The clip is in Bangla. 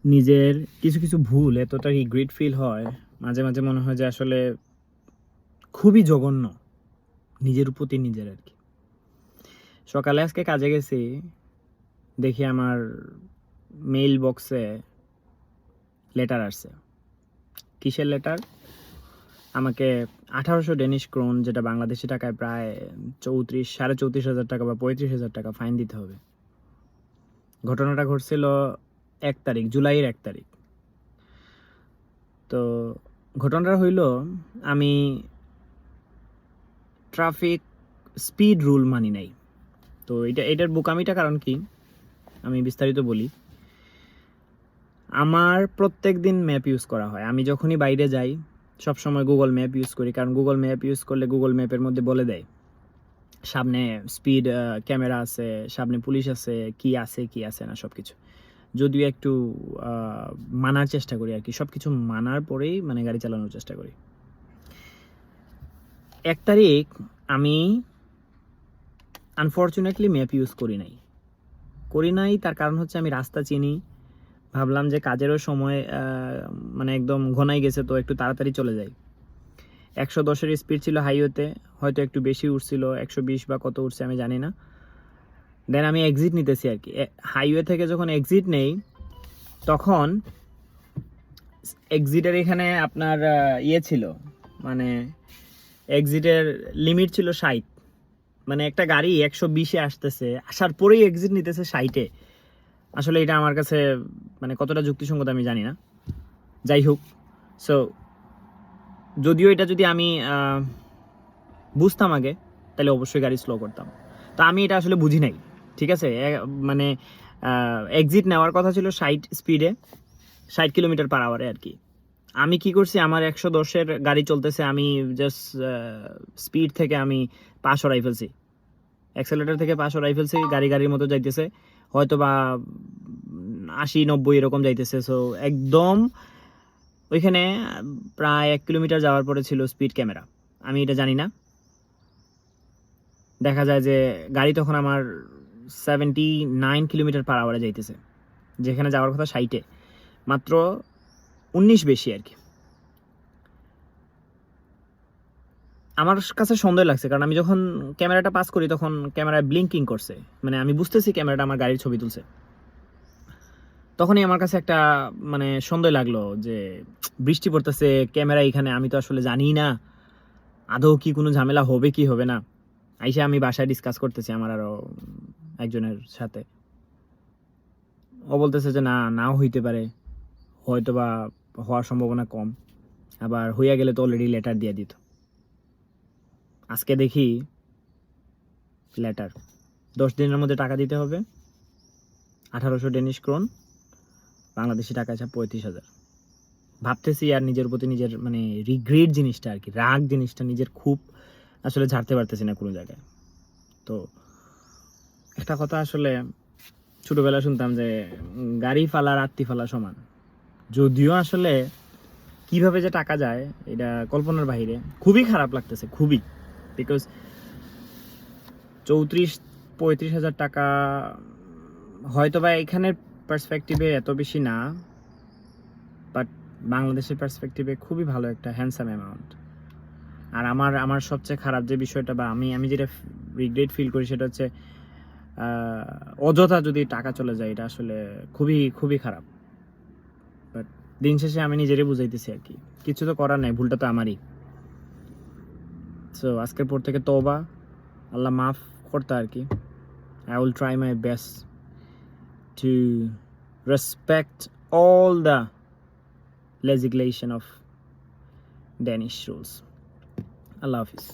নিজের কিছু কিছু ভুল এতটা রিগ্রেট ফিল হয়, মাঝে মাঝে মনে হয় যে আসলে খুবই জঘন্য নিজের প্রতি নিজের আর কি। সকালে আজকে কাজে গেছি, দেখি আমার মেইল বক্সে লেটার আসছে। কিসের লেটার? আমাকে 1800 ডেনিশ ক্রোন, যেটা বাংলাদেশি টাকায় প্রায় 34,500 টাকা বা 35,000 টাকা ফাইন দিতে হবে। ঘটনাটা ঘটছিল 1 তারিখ, জুলাইয়ের 1 তারিখ। তো ঘটনাটা হইল, আমি ট্রাফিক স্পিড রুল মানি নাই। তো এটার বোকামিটা কারণ কি আমি বিস্তারিত বলি। আমার প্রত্যেক দিন ম্যাপ ইউজ করা হয়। আমি যখনই বাইরে যাই সবসময় গুগল ম্যাপ ইউজ করি, কারণ গুগল ম্যাপ ইউজ করলে গুগল ম্যাপের মধ্যে বলে দেয় সামনে স্পিড ক্যামেরা আছে, সামনে পুলিশ আছে, কি আছে না সব কিছু। যদিও একটু মানার চেষ্টা করি আর কি, সব কিছু মানার পরেই মানে গাড়ি চালানোর চেষ্টা করি। 1 তারিখ আমি আনফর্চুনেটলি ম্যাপ ইউজ করি নাই। তার কারণ হচ্ছে আমি রাস্তা চিনি, ভাবলাম যে কাজেরও সময় মানে একদম ঘনাই গেছে, তো একটু তাড়াতাড়ি চলে যাই। 110-এর স্পিড ছিল হাইওয়েতে, হয়তো একটু বেশি উঠছিল, 120 বা কত উঠছে আমি জানি না। দেন আমি এক্সিট নিতেছি আর কি। হাইওয়ে থেকে যখন এক্সিট নেই তখন এক্সিটের এখানে আপনার ইয়ে ছিল, মানে এক্সিটের লিমিট ছিল 60। মানে একটা গাড়ি 120-এ আসতেছে, আসার পরেই এক্সিট নিতেছে 60-এ। আসলে এটা আমার কাছে মানে কতটা যুক্তিসঙ্গত আমি জানি না। যাই হোক, সো যদিও এটা যদি আমি বুঝতাম আগে, তাহলে অবশ্যই গাড়ি স্লো করতাম। তো আমি এটা আসলে বুঝি নাই, ঠিক আছে। মানে এক্সিট নেওয়ার কথা ছিল 60 স্পিডে, 60 কিলোমিটার পার আওয়ারে আর কি। আমি কি করছি, আমার 110-এর গাড়ি চলতেছে, আমি জাস্ট স্পিড থেকে আমি পা সরাই ফেলছি, অ্যাক্সেলেটার থেকে পা সরাই ফেলছি, গাড়ির মতো যাইতেছে, হয়তো বা 80-90 এরকম যাইতেছে। সো একদম ওইখানে প্রায় 1 কিলোমিটার যাওয়ার পরে ছিল স্পিড ক্যামেরা। আমি এটা জানি না। দেখা যায় যে গাড়ি তখন আমার 79 কিলোমিটার পার আওয়ারে যাইতেছে, যেখানে যাওয়ার কথা 60-এ, মাত্র 19 বেশি আর কি। আমার কাছে সন্দেহ লাগছে, কারণ আমি যখন ক্যামেরাটা পাস করি তখন ক্যামেরায় ব্লিঙ্কিং করছে, মানে আমি বুঝতেছি ক্যামেরাটা আমার গাড়ির ছবি তুলছে। তখনই আমার কাছে একটা মানে সন্দেহ লাগলো যে বৃষ্টি পড়তেছে, ক্যামেরা এখানে, আমি তো আসলে জানি না আদৌ কি কোনো ঝামেলা হবে কি হবে না। আইসা আমি বাসায় ডিসকাস করতেছি আমার আরো একজনের সাথে, ও বলতেছে যে নাও হইতে পারে, হয়তো বা হওয়ার সম্ভাবনা কম, আবার হইয়া গেলে তো অলরেডি লেটার দিয়ে দিত। আজকে দেখি লেটার 10 দিনের মধ্যে টাকা দিতে হবে, 1800 ডেনিশ ক্রোন, বাংলাদেশি টাকা আছে 35,000। ভাবতেছি আর নিজের প্রতি নিজের মানে রিগ্রেট জিনিসটা আর কি, রাগ জিনিসটা নিজের খুব আসলে ঝাড়তে পারতেছি না কোনো জায়গায়। তো একটা কথা আসলে ছোটবেলা শুনতাম যে গাড়ি ফালা রাত্রি ফালা সমান। যদিও আসলে কিভাবে যে টাকা যায় এটা কল্পনার বাইরে, খুবই খারাপ লাগতেছে, খুবই। বিকজ 34-35,000 টাকা হয়তো বা এখানের পার্সপেক্টিভে এত বেশি না, বাট বাংলাদেশের পার্সপেক্টিভে খুবই ভালো একটা হ্যান্ডসাম অ্যামাউন্ট। আর আমার সবচেয়ে খারাপ যে বিষয়টা বা আমি যেটা রিগ্রেট ফিল করি সেটা হচ্ছে অযথা যদি টাকা চলে যায়, এটা আসলে খুবই খুবই খারাপ। বাট দিন শেষে আমি নিজেরই বুঝাইতেছি আর কি, কিছু তো করার নাই, ভুলটা তো আমারই। সো আজকের পর থেকে তওবা, আল্লাহ মাফ করতে আর কি। I will try my best to respect all the legislation of Danish rules. Allah Hafiz.